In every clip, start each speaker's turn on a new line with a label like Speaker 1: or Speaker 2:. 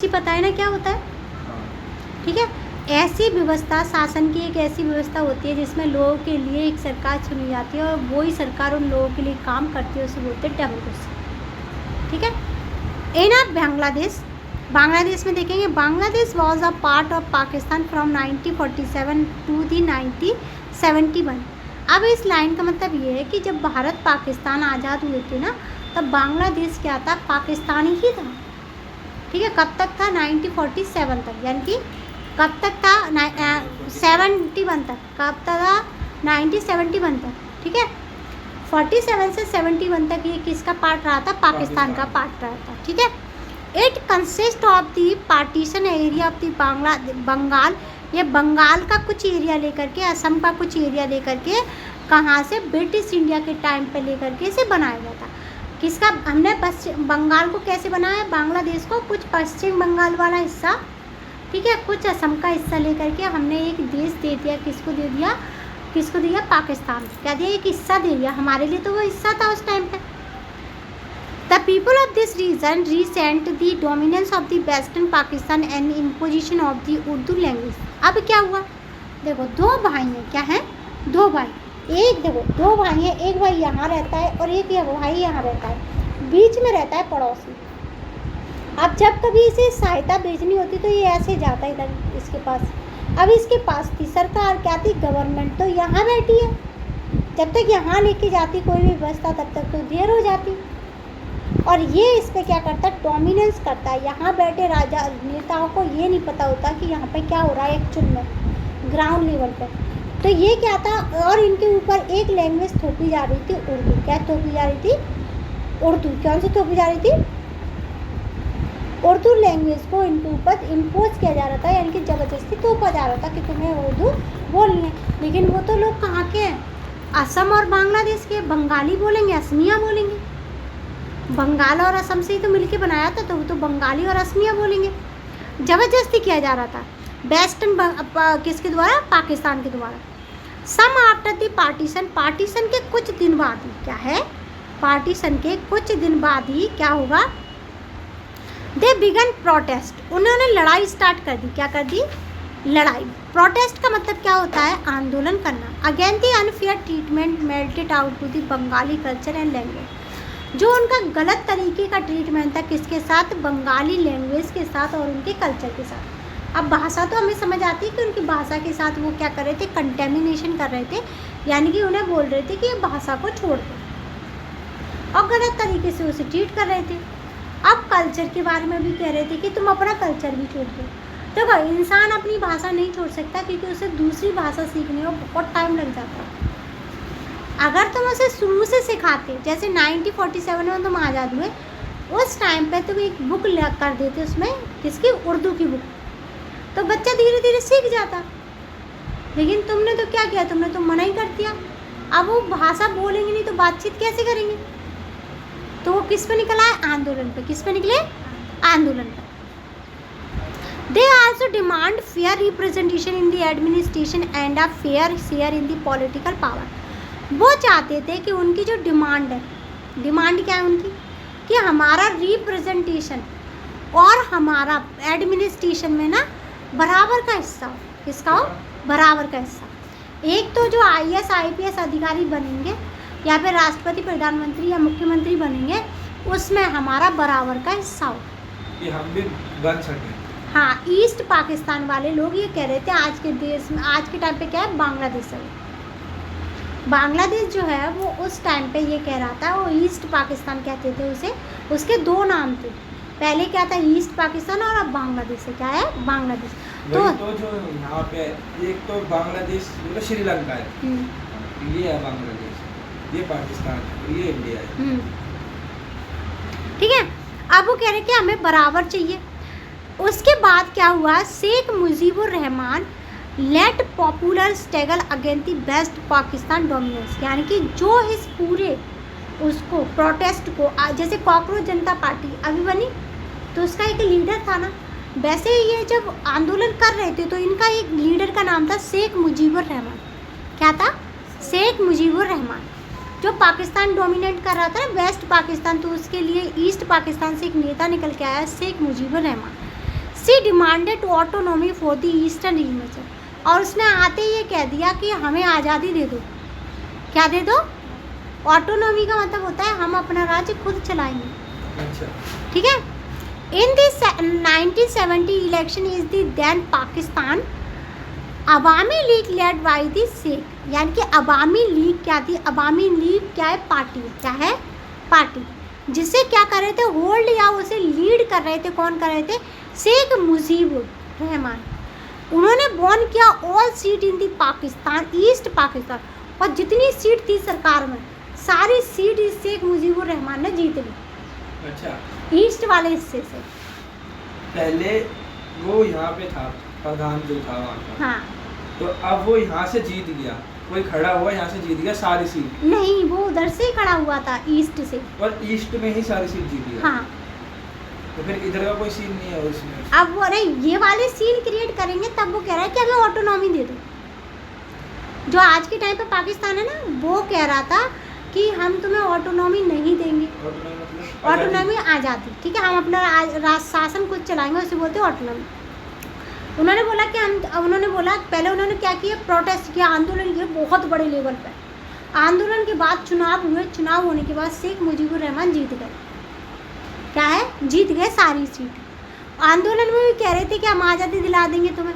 Speaker 1: पता है ना क्या होता है, ठीक है। ऐसी व्यवस्था, शासन की एक ऐसी व्यवस्था होती है जिसमें लोगों के लिए एक सरकार चुनी जाती है और वही सरकार उन लोगों के लिए काम करती है, उसे बोलते हैं डेमोक्रेसी, ठीक है। इन आप बांग्लादेश में देखेंगे, Bangladesh was a part of Pakistan from 1947 to the 1971। अब इस लाइन का मतलब ये है कि जब भारत पाकिस्तान आज़ाद हुए थे ना, तब बांग्लादेश क्या था, पाकिस्तानी ही था, ठीक है। कब तक था, 1947 तक, यानी कि कब तक था, 71 तक, कब तक था, 1971 तक, ठीक है। 47 से 71 तक ये किसका पार्ट रहा था, पाकिस्तान का पार्ट रहा था, ठीक है। It consist of the partition area of the Bengal, ये बंगाल का कुछ एरिया लेकर के, असम का कुछ एरिया लेकर के, कहाँ से, ब्रिटिश इंडिया के टाइम पे लेकर के इसे बनाया गया था। किसका, हमने पश्चिम बंगाल को कैसे बनाया, बांग्लादेश को कुछ पश्चिम बंगाल वाला हिस्सा, ठीक है, कुछ असम का हिस्सा लेकर के हमने एक देश दे दिया, किसको दे दिया, पाकिस्तान। क्या दिया, एक हिस्सा दे दिया, हमारे लिए तो वो हिस्सा था उस टाइम पे। The people of this region resent the dominance of the western Pakistan and imposition of the Urdu language. अब क्या हुआ, देखो दो भाई हैं, क्या है, दो भाई, एक देखो दो भाई हैं, एक भाई यहाँ रहता है और एक भाई यहाँ रहता है, बीच में रहता है पड़ोसी। अब जब कभी इसे सहायता भेजनी होती तो ये ऐसे जाता है इधर इसके पास। अब इसके पास थी सरकार, क्या थी, गवर्नमेंट, तो यहाँ बैठी है, जब तक यहाँ लेके जाती कोई भी व्यवस्था तब तक तो देर हो जाती, और ये इस पर क्या करता है, डोमिनेंस करता है। यहाँ बैठे राजा नेताओं को ये नहीं पता होता कि यहाँ पे क्या हो रहा है एक्चुअल में ग्राउंड लेवल पे। तो ये क्या था, और इनके ऊपर एक लैंग्वेज थोपी जा रही थी, उर्दू। क्या थोपी जा रही थी, उर्दू। कौन सी थोपी जा रही थी, उर्दू लैंग्वेज को इनके ऊपर इम्पोज किया जा रहा था, यानी कि ज़बरदस्ती थोपा जा रहा था कि तुम्हें उर्दू बोलनी है। लेकिन वो तो लोग कहाँ के हैं, असम और बांग्लादेश के, बंगाली बोलेंगे, असमिया बोलेंगे। बंगाल और असम से ही तो मिलके बनाया था, तो वो तो बंगाली और असमिया बोलेंगे। ज़बरदस्ती किया जा रहा था वेस्टर्न किसके द्वारा, पाकिस्तान के द्वारा। सम आफ्टर द पार्टीशन के कुछ दिन बाद ही, क्या है, पार्टीशन के कुछ दिन बाद ही क्या होगा, दे बिगन प्रोटेस्ट, उन्होंने लड़ाई स्टार्ट कर दी। क्या कर दी, लड़ाई। प्रोटेस्ट का मतलब क्या होता है, आंदोलन करना। Again the unfair treatment melted out to the Bengali culture and language, जो उनका गलत तरीके का ट्रीटमेंट था, किसके साथ, बंगाली लैंग्वेज के साथ और उनके कल्चर के साथ। अब भाषा तो हमें समझ आती है कि उनकी भाषा के साथ वो क्या कर रहे थे, कंटेमिनेशन कर रहे थे, यानी कि उन्हें बोल रहे थे कि ये भाषा को छोड़ दो, और गलत तरीके से उसे ट्रीट कर रहे थे। अब कल्चर के बारे में भी कह रहे थे कि तुम अपना कल्चर भी छोड़ दो। देखो इंसान अपनी भाषा नहीं छोड़ सकता, क्योंकि उसे दूसरी भाषा सीखने में बहुत टाइम लग जाता है। अगर तुम उसे शुरू से सिखाते, जैसे 1947 में तुम आज़ाद हुए, उस टाइम पे तुम एक बुक कर देते, उसमें किसकी, उर्दू की बुक, तो बच्चा धीरे धीरे सीख जाता। लेकिन तुमने तो क्या किया, तुमने तो मना ही कर दिया। अब वो भाषा बोलेंगे नहीं तो बातचीत कैसे करेंगे, तो वो किस पे निकला है, आंदोलन पे। किस पे निकले, आंदोलन पे। They also demand fair representation in the administration and a fair share in the political power. वो चाहते थे कि उनकी जो डिमांड है, डिमांड क्या है उनकी, कि हमारा रिप्रेजेंटेशन और हमारा एडमिनिस्ट्रेशन में ना बराबर का हिस्सा हो। किसका हो, बराबर का हिस्सा। एक तो जो IAS IPS अधिकारी बनेंगे या फिर राष्ट्रपति, प्रधानमंत्री या मुख्यमंत्री बनेंगे, उसमें हमारा बराबर का हिस्सा हो,
Speaker 2: कि हम भी बन सकें।
Speaker 1: हाँ, ईस्ट पाकिस्तान वाले लोग ये कह रहे थे। आज के देश में, आज के टाइम पे क्या है, बांग्लादेश है। बांग्लादेश जो है वो उस टाइम पे ये कह रहा था, वो ईस्ट पाकिस्तान कहते थे उसे। उसके दो नाम थे, पहले क्या था, ईस्ट पाकिस्तान, और अब बांग्लादेश है, क्या है, बांग्लादेश।
Speaker 2: तो जो यहाँ पे एक तो बांग्लादेश, तो श्रीलंका है, ये है बांग्लादेश, ये पाकिस्तान, ये इंडिया है,
Speaker 1: ठीक है। अब वो कह रहे कि हमें बराबर चाहिए। उसके बाद क्या हुआ, Sheikh Mujibur Rahman led popular struggle against the west Pakistan dominance, यानी कि जो इस पूरे उसको प्रोटेस्ट को, जैसे कॉकरोच जनता पार्टी अभी बनी तो उसका एक लीडर था ना, वैसे ये जब आंदोलन कर रहे थे तो इनका एक लीडर का नाम था शेख मुजीबुर रहमान। क्या था, शेख मुजीबुर रहमान, जो पाकिस्तान डोमिनेट कर रहा था ना, वेस्ट पाकिस्तान, तो उसके लिए ईस्ट पाकिस्तान से एक नेता निकल के आया, Sheikh Mujibur Rahman. She demanded autonomy for the eastern region, और उसने आते ही ये कह दिया कि हमें आज़ादी दे दो। क्या दे दो? ऑटोनॉमी का मतलब होता है हम अपना राज्य खुद चलाएंगे।
Speaker 2: अच्छा।
Speaker 1: ठीक है। In this 1970 election is the then Pakistan Awami League led by the Sheikh, यानी कि अवामी लीग क्या थी? अवामी लीग क्या है? पार्टी। क्या है? पार्टी, जिसे क्या कर रहे थे? होल्ड या उसे लीड कर रहे थे। कौन कर रहे थे? शेख मुजीबुर रहमान। उन्होंने वॉन किया ऑल सीट इन दी पाकिस्तान, ईस्ट पाकिस्तान, और जितनी सीट थी सरकार में सारी सीट शेख मुजीबुर रहमान ने जीत ली।
Speaker 2: अच्छा।
Speaker 1: ईस्ट वाले हिस्से से।
Speaker 2: पहले वो यहाँ पे था प्रधान जो था वहाँ का,
Speaker 1: हाँ।
Speaker 2: तो अब वो यहाँ से जीत गया, कोई खड़ा हुआ यहाँ से जीत गया सारी सीट।
Speaker 1: नहीं, वो उधर से ही खड़ा हुआ था, ईस्ट से।
Speaker 2: और ईस्ट में ही सारी सीट जीत गया।
Speaker 1: हाँ।
Speaker 2: तो फिर इधर का कोई सीन नहीं है उसमें।
Speaker 1: अब वो नहीं, ये वाले सीन क्रिएट करेंगे तब वो कह रहा है कि हमें ऑटोनॉमी दे दो। जो आज के टाइम पे पाकिस्तान है ना, वो कह रहा था कि हम तुम्हें ऑटोनॉमी नहीं देंगे। ऑटोनॉमी आज़ादी, ठीक है, हम अपना शासन खुद चलाएंगे, उसे बोलते हैं ऑटोनॉमी। उन्होंने बोला कि उन्होंने बोला पहले उन्होंने क्या किया? प्रोटेस्ट किया, आंदोलन किया बहुत बड़े लेवल पर। आंदोलन के बाद चुनाव हुए, चुनाव होने के बाद शेख मुजीबुर रहमान जीत गए। क्या है? जीत गए सारी सीट। आंदोलन में भी कह रहे थे कि हम आज़ादी दिला देंगे तुम्हें।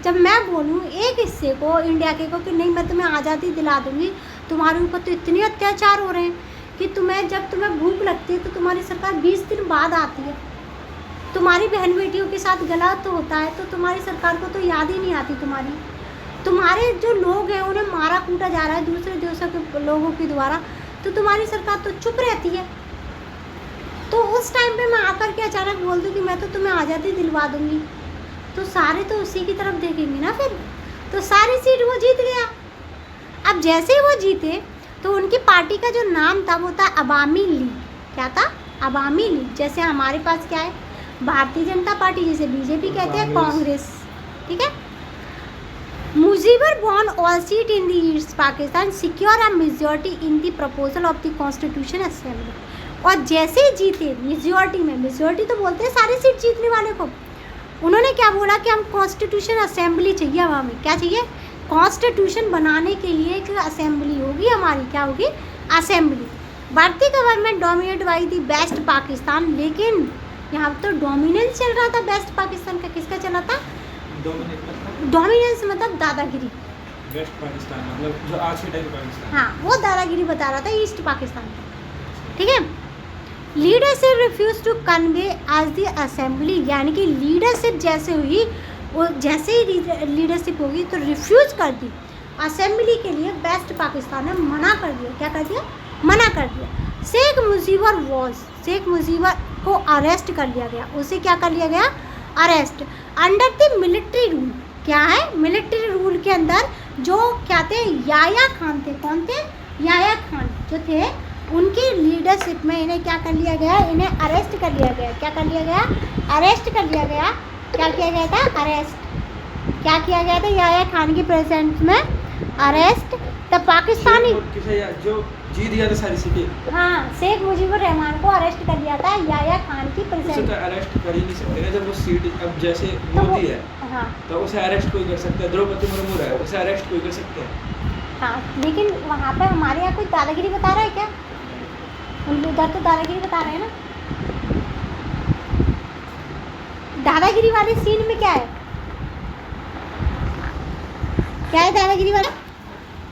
Speaker 1: जब मैं बोलूँ एक हिस्से को, इंडिया के को, कि नहीं मैं तुम्हें आज़ादी दिला दूँगी, तुम्हारे ऊपर तो इतने अत्याचार हो रहे हैं कि जब तुम्हें भूख लगती है तो तुम्हारी सरकार 20 दिन बाद आती है। तुम्हारी बहन बेटियों के साथ गलत तो होता है तो तुम्हारी सरकार को तो याद ही नहीं आती। तुम्हारे जो लोग हैं उन्हें मारा कूटा जा रहा है दूसरे देशों के लोगों के द्वारा, तो तुम्हारी सरकार तो चुप रहती है। तो उस टाइम पे मैं आकर के अचानक बोल दूँ कि मैं तो तुम्हें आज़ादी दिलवा दूँगी, तो सारे तो उसी की तरफ देखेंगे ना फिर। तो सारी सीट वो जीत गया। अब जैसे ही वो जीते तो उनकी पार्टी का जो नाम था वो था अवामी लीग। क्या था? अवामी लीग। जैसे हमारे पास क्या है? भारतीय जनता पार्टी, जिसे बीजेपी कहते हैं, कांग्रेस। ठीक है। Mujibur won all seat in the east Pakistan, secure a majority in the proposal of the constitution assembly. और जैसे ही जीते मेजॉरिटी में, मेजॉरिटी तो बोलते हैं सारी सीट जीतने वाले को, उन्होंने क्या बोला कि हम कॉन्स्टिट्यूशन असेंबली चाहिए हमें। क्या चाहिए? कॉन्स्टिट्यूशन बनाने के लिए एक असेंबली होगी हमारी। क्या होगी? असेंबली। भारतीय government dominate by the best Pakistan, लेकिन यहाँ तो डोमिनेंस चल रहा था बेस्ट पाकिस्तान का। किसका चला था? डोमिनेंस मतलब दादागिरी।
Speaker 2: वेस्ट पाकिस्तान मतलब जो आज के टाइम पाकिस्तान।
Speaker 1: हाँ, वो दादागिरी बता रहा था ईस्ट पाकिस्तान। ठीक है। Leadership refuse to convey as the assembly, यानी कि लीडरशिप जैसे हुई, वो जैसे ही लीडरशिप होगी तो रिफ्यूज कर दी असेंबली के लिए। बेस्ट पाकिस्तान ने मना कर दिया। क्या कर दिया? मना कर दिया। शेख मुजीबर को अरेस्ट कर लिया गया। उसे क्या कर लिया गया? Arrest. Under the military rule. क्या है? मिलिट्री रूल के अंदर जो क्या थे? याया खान थे। कौन थे? याया खान जो थे, उनकी लीडरशिप में इन्हें क्या कर लिया गया? इन्हें अरेस्ट कर लिया गया। क्या कर लिया गया? अरेस्ट कर लिया गया। क्या किया गया था? अरेस्ट। क्या किया गया था? याया खान की प्रेजेंस में अरेस्ट। तब पाकिस्तानी
Speaker 2: जो जीत गया था सारी सीटें।
Speaker 1: हाँ, शेख मुजीबुर रहमान को अरेस्ट कर लिया था याया खान की प्रेजेंस।
Speaker 2: उसे तो अरेस्ट कर ही नहीं सकते ना, जब वो सीट अब जैसे मोदी है।
Speaker 1: हाँ,
Speaker 2: तो उसे अरेस्ट कोई कर सकता है। द्रौपदी मुर्मू है, उसे अरेस्ट कोई कर सकते हैं।
Speaker 1: हाँ, लेकिन वहाँ पर हमारे यहाँ कोई दादागिरी बता रहा है क्या? उधर तो दादागिरी बता रहे हैं ना। दादागिरी वाले सीन में क्या है? क्या है दादागिरी वाला?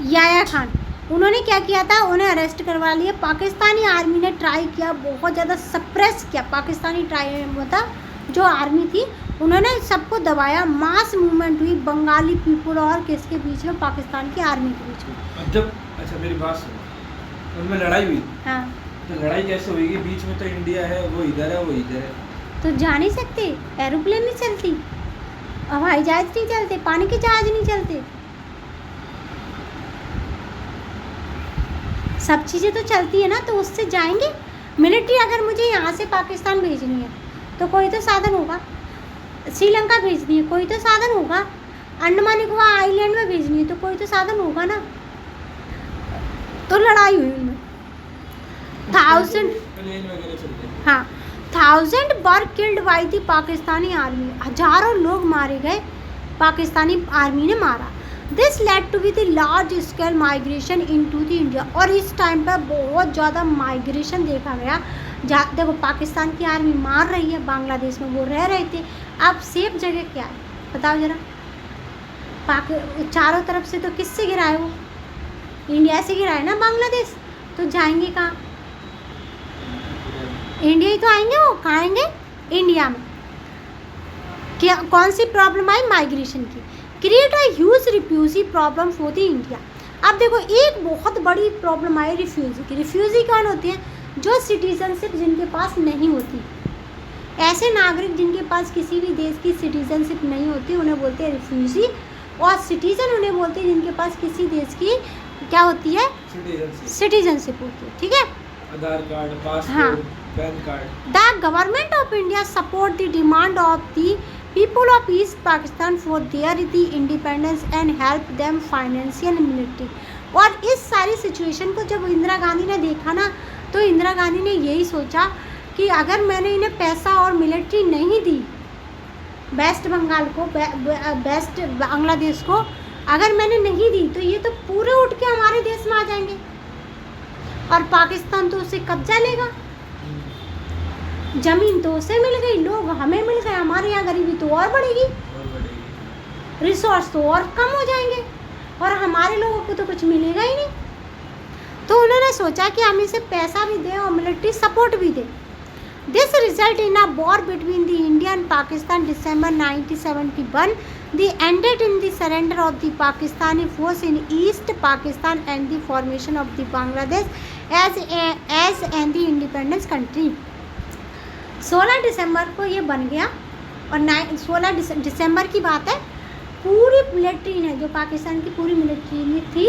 Speaker 1: याया खान, उन्होंने क्या किया था? उन्हें अरेस्ट करवा लिया। पाकिस्तानी आर्मी ने ट्राई किया, बहुत ज़्यादा सप्रेस किया। पाकिस्तानी ट्राई मतलब जो आर्मी थी उन्होंने सबको दबाया। मास मूवमेंट हुई बंगाली पीपल और किसके बीच में? पाकिस्तान की आर्मी के बीच में।
Speaker 2: जब अच्छा मेरी बात सुनो, उनमें लड़ाई हुई।
Speaker 1: हाँ,
Speaker 2: तो लड़ाई कैसे हुई? बीच में तो इंडिया है, वो इधर है, वो इधर है,
Speaker 1: तो जा नहीं सकते। एरोप्लेन नहीं चलती, हवाई जहाज नहीं चलते, पानी के जहाज नहीं चलते। सब चीज़ें तो चलती है ना, तो उससे जाएंगे। मिलिट्री अगर मुझे यहाँ से पाकिस्तान भेजनी है तो कोई तो साधन होगा। श्रीलंका भेजनी है कोई तो साधन होगा। अंडमान निकोबार आइलैंड में भेजनी है तो कोई तो साधन होगा ना। तो लड़ाई हुई उनमें। 1000
Speaker 2: प्लेन वगैरह चलते हैं।
Speaker 1: हाँ, 1000 were killed by the Pakistani army, हजारों लोग मारे गए, पाकिस्तानी आर्मी ने मारा। This led to be the large scale migration into the India, और इस टाइम पर बहुत ज़्यादा माइग्रेशन देखा गया। देखो पाकिस्तान की आर्मी मार रही है, बांग्लादेश में वो रह रहे थे, अब सेफ जगह क्या है बताओ ज़रा। चारों तरफ से तो किससे गिरा है वो, इंडिया से गिरा है ना बांग्लादेश, तो जाएंगे कहाँ, इंडिया ही तो आएंगे, वो कहाँ आएंगे, इंडिया में। क्या कौन सी प्रॉब्लम आई, माइग्रेशन की, create a huge refugee problem for the India. अब देखो एक बहुत बड़ी प्रॉब्लम आई रिफ्यूजी की। रिफ्यूजी कौन होती है, जो सिटीजनशिप जिनके पास नहीं होती, ऐसे नागरिक जिनके पास किसी भी देश की सिटीजनशिप नहीं होती उन्हें बोलते हैं रिफ्यूजी, और सिटीजन उन्हें बोलते हैं जिनके पास किसी देश की क्या होती है, सिटीजनशिप होती है, ठीक है,
Speaker 2: आधार कार्ड, पासपोर्ट,
Speaker 1: हाँ,
Speaker 2: pan card.
Speaker 1: The government of India support the demand of the people of east Pakistan for their the independence and help them financial and military. और इस सारी सिचुएशन को जब इंदिरा गांधी ने देखा ना, तो इंदिरा गांधी ने यही सोचा कि अगर मैंने इन्हें पैसा और मिलिट्री नहीं दी, वेस्ट बंगाल को, वेस्ट बांग्लादेश को अगर मैंने नहीं दी, तो ये तो पूरे उठ के हमारे देश में आ जाएंगे और पाकिस्तान तो उसे कब्जा लेगा, जमीन तो उसे मिल गई, लोग हमें मिल गए, हमारे यहाँ गरीबी तो और बढ़ेगी, रिसोर्स तो और कम हो जाएंगे और हमारे लोगों को तो कुछ मिलेगा ही नहीं। तो उन्होंने सोचा कि हम इसे पैसा भी दें और मिलिट्री सपोर्ट भी दें। This result in a war between the India and Pakistan December 1971. They ended in the surrender of the Pakistani force in East Pakistan and the formation of the Bangladesh as an the independence country. 16 दिसंबर को ये बन गया और 16 दिसंबर की बात है, पूरी military ने, जो पाकिस्तान की पूरी मिलिट्री थी,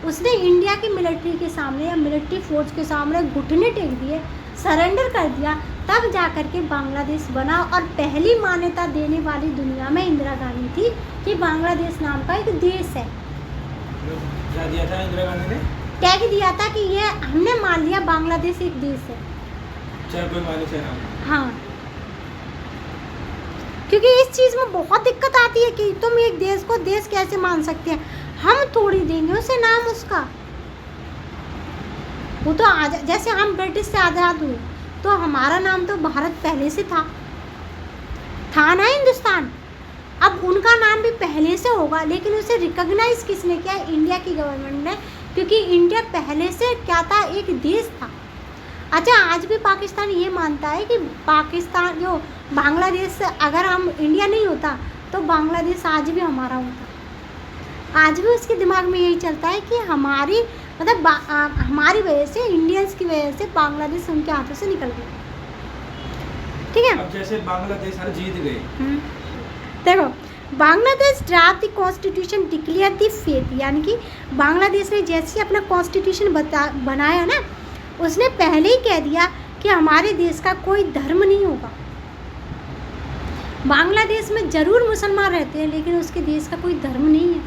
Speaker 1: उसने इंडिया की मिलिट्री के सामने या मिलिट्री फोर्स के सामने घुटने टेक दिए, सरेंडर कर दिया, तब जा कर के बांग्लादेश बना। और पहली मान्यता देने वाली दुनिया में इंदिरा गांधी थी कि बांग्लादेश नाम का एक देश है।
Speaker 2: क्या दिया था इंदिरा गांधी ने?
Speaker 1: टैग दिया था कि ये हमने मान लिया बांग्लादेश एक देश है,
Speaker 2: चाहे कोई माने चाहे ना।
Speaker 1: हाँ, क्योंकि इस चीज़ में बहुत दिक्कत आती है कि तुम एक देश को देश कैसे मान सकते हैं, हम थोड़ी देंगे उसे नाम उसका। वो तो जैसे हम ब्रिटिश से आज़ाद हुए तो हमारा नाम तो भारत पहले से था ना, हिंदुस्तान। अब उनका नाम भी पहले से होगा, लेकिन उसे रिकॉग्नाइज किसने किया, इंडिया की गवर्नमेंट ने, क्योंकि इंडिया पहले से क्या था, एक देश था। अच्छा, आज भी पाकिस्तान ये मानता है कि पाकिस्तान जो बांग्लादेश, अगर हम इंडिया नहीं होता तो बांग्लादेश आज भी हमारा होता। आज भी उसके दिमाग में यही चलता है कि हमारी मतलब हमारी वजह से, इंडियंस की वजह से बांग्लादेश उनके हाथों से निकल गया, ठीक है।
Speaker 2: अब जैसे बांग्लादेश हर जीत गए,
Speaker 1: देखो Bangladesh draft the constitution declare the faith, यानी कि बांग्लादेश ने जैसे अपना कॉन्स्टिट्यूशन बनाया ना, उसने पहले ही कह दिया कि हमारे देश का कोई धर्म नहीं होगा। बांग्लादेश में ज़रूर मुसलमान रहते हैं, लेकिन उसके देश का कोई धर्म नहीं है,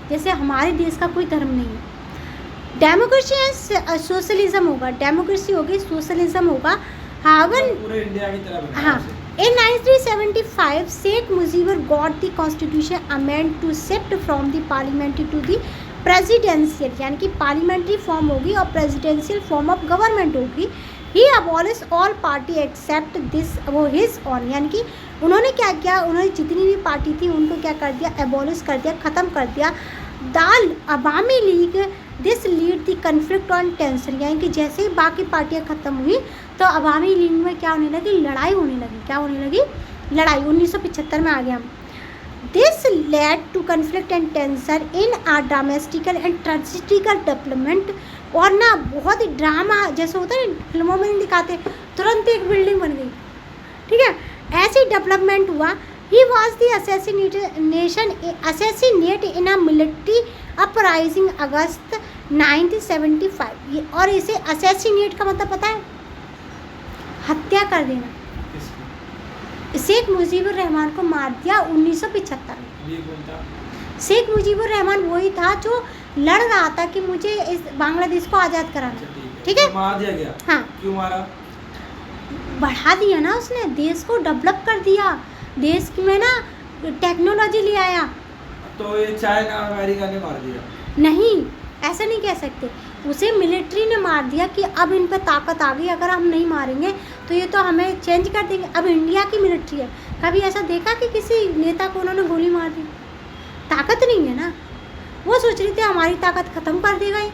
Speaker 1: जैसे हमारे देश का कोई धर्म नहीं है। डेमोक्रेसी एंड सोशलिज्म होगा, डेमोक्रेसी होगी, सोशलिज्म होगा।
Speaker 2: पूरे इंडिया की तरह बनाया।
Speaker 1: हाँ, in 1975 Sheikh Mujibur got the constitution amend to shift from the parliamentary to the presidential, यानी कि पार्लियामेंट्री फॉर्म होगी और प्रेसिडेंशियल फॉर्म ऑफ गवर्नमेंट होगी। He abolish all party except this वो हिज ऑन, यानी कि उन्होंने क्या किया, उन्होंने जितनी भी पार्टी थी उनको क्या कर दिया, एबॉलिश कर दिया, ख़त्म कर दिया। दाल Awami League this lead the conflict on tension, यानी कि जैसे ही बाकी पार्टियां ख़त्म हुई तो अवामी लीग में क्या होने लगी, लड़ाई होने लगी। क्या होने लगी, लड़ाई। 1975 में आ गया हम। This led to conflict and tension in a dramatical and tragical development, और ना बहुत ही ड्रामा जैसे होता है ना फिल्मों में दिखाते, तुरंत एक बिल्डिंग बन गई, ठीक है, ऐसी डेवलपमेंट हुआ। He was the assassinate in a military uprising अगस्त 1975। और इसे assassinate का मतलब पता है, हत्या कर देना। शेख मुजीबुर रहमान को मार दिया 1975 में। शेख मुजीबुर रहमान वही था जो लड़ रहा था कि मुझे इस बांग्लादेश को आज़ाद कराना, ठीक है।
Speaker 2: तो मार दिया गया।
Speaker 1: हाँ,
Speaker 2: क्यों मारा?
Speaker 1: बढ़ा दिया ना उसने, देश को डेवलप कर दिया, देश में ना टेक्नोलॉजी ले आया।
Speaker 2: तो ये चाइना अमेरिका ने मार दिया?
Speaker 1: नहीं, ऐसा नहीं कह सकते, उसे मिलिट्री ने मार दिया कि अब इन पर ताकत आ गई, अगर हम नहीं मारेंगे तो ये तो हमें चेंज कर देंगे। अब इंडिया की मिलिट्री है, कभी ऐसा देखा कि किसी नेता को उन्होंने गोली मार दी? ताकत नहीं है ना, वो सोच रही थी हमारी ताकत ख़त्म कर देगा ये,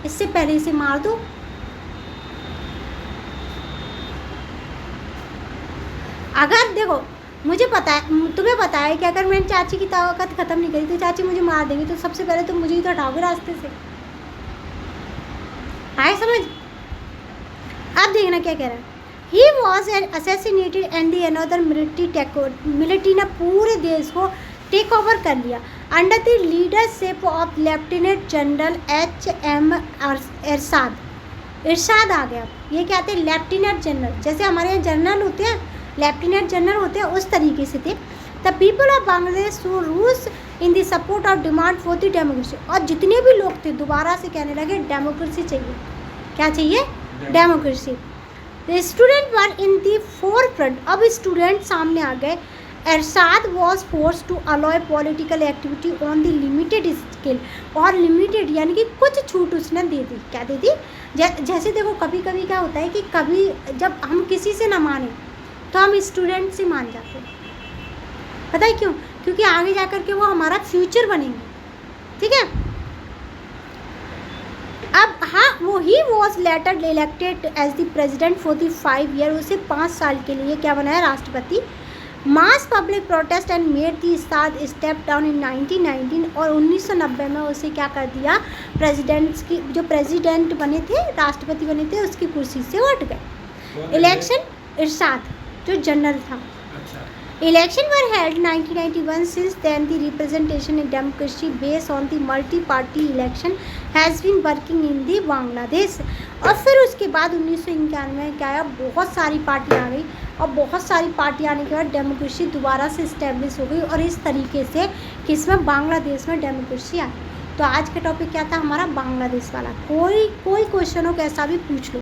Speaker 1: इससे पहले इसे मार दो। अगर देखो, मुझे पता है, तुम्हें पता है कि अगर मैंने चाची की ताकत ख़त्म नहीं करी तो चाची मुझे मार देंगी, तो सबसे पहले तो मुझे ही तो हटाओगे रास्ते से। आए समझ? अब देखना क्या कह रहा है। He was assassinated and the another military ने पूरे देश को टेक ओवर कर लिया under the leadership of lieutenant general HM इरशाद आ गया। ये क्या थे? लेफ्टिनेंट जनरल, जैसे हमारे यहाँ जनरल होते हैं, लेफ्टिनेंट जनरल होते हैं, उस तरीके से थे। The people of Bangladesh who ROUGE in the support of demand for the democracy. और जितने भी लोग थे दोबारा से कहने लगे डेमोक्रेसी चाहिए। क्या चाहिए? Democracy. The student were in the forefront. अब स्टूडेंट सामने आ गए। Ershad was force to allow political activity on the limited scale. और लिमिटेड यानी कि कुछ छूट उसने दे दी। क्या दे दी? जैसे देखो, कभी कभी क्या होता है कि कभी जब हम किसी से ना माने तो हम स्टूडेंट से मान जाते हैं। पता है क्यों? क्योंकि आगे जाकर के वो हमारा फ्यूचर बनेंगे। ठीक है। अब हाँ, वो he was later elected as the president for the 5 year. उसे 5 साल के लिए क्या बनाया? राष्ट्रपति। Mass public protest and made the start step down in 1919। और 1990 में उसे क्या कर दिया? प्रेसिडेंट्स की जो प्रेसिडेंट बने थे, राष्ट्रपति बने थे, उसकी कुर्सी से उठ गए। इलेक्शन इरशाद जो जनरल था। Election were held 1991. Since then, the representation in democracy based on the multi-party election has been working in the Bangladesh. और फिर उसके बाद 1991 में क्या आया? बहुत सारी पार्टियाँ आ गई, और बहुत सारी पार्टियाँ आने के बाद डेमोक्रेसी दोबारा से इस्टेब्लिश हो गई। और इस तरीके से किसमें? बांग्लादेश में डेमोक्रेसी आई। तो आज का टॉपिक क्या था हमारा? बांग्लादेश वाला। कोई क्वेश्चन हो कैसा भी पूछ लो।